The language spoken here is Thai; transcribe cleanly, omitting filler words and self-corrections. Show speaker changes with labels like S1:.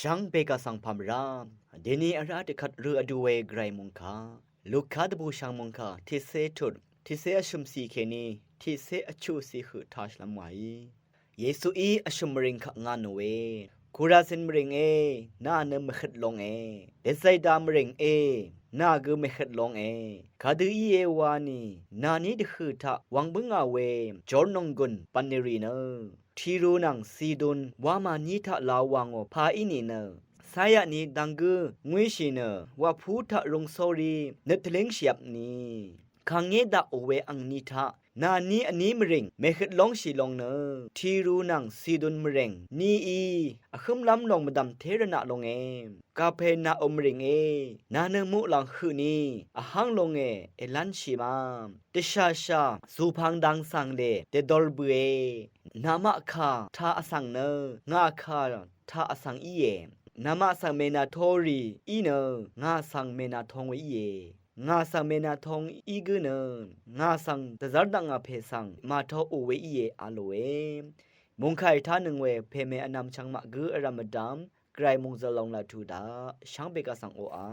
S1: ช่างเบกาสังพามรามเดนีอาราเดคัดเรืออดูเวไกรมุงคาลูกคาดบูช่างมุงคาที่เซทุดที่เซอชุมสีเคนีที่เซอชูสีหือทาชลำไวเยซูอีอชุมริงขงานเวคูราซินมริงน่าเนมขัดลงเดซไซดามริงน่าเกมขัดลงคาดือเยวานีนานี้ดคือทะวังบึงอาเวจอร์นงกุนปันเนรีเนทีรูนังซีดุนวามานีทะลาวังโอพาอินีเนสายนี้ดังกืองวยชินว่าพูทะรงโซรีเนตเลงเชียบนี้ขังเงดาโอเวอังนิทะนานี้อันนี้มริงเมขิดลองชีลองเนทีรูนังซีดุนมริงนี่อคุมล้ำลงมาดำเทระนาลงกาเพนาอมริงนาเนมุลังคืนีหังลงเอลันชิมามเตชาชาสูพังดังสังเลเตดอลเบนามะคาทาอสังเนงาคาทาอสังนามาสังเมนาทอรีอีเนงาสังเมนาทองวีงาสังเมนาทองอีกเนงาสังตะจัดดังอาเพสังมาทอโอเวอีอาโลมุงไข่ท่านึงเวเพเมอนำชังมะกืออรามดามไกรมุงจะลงลาทูดาช่างเบกาสังโออา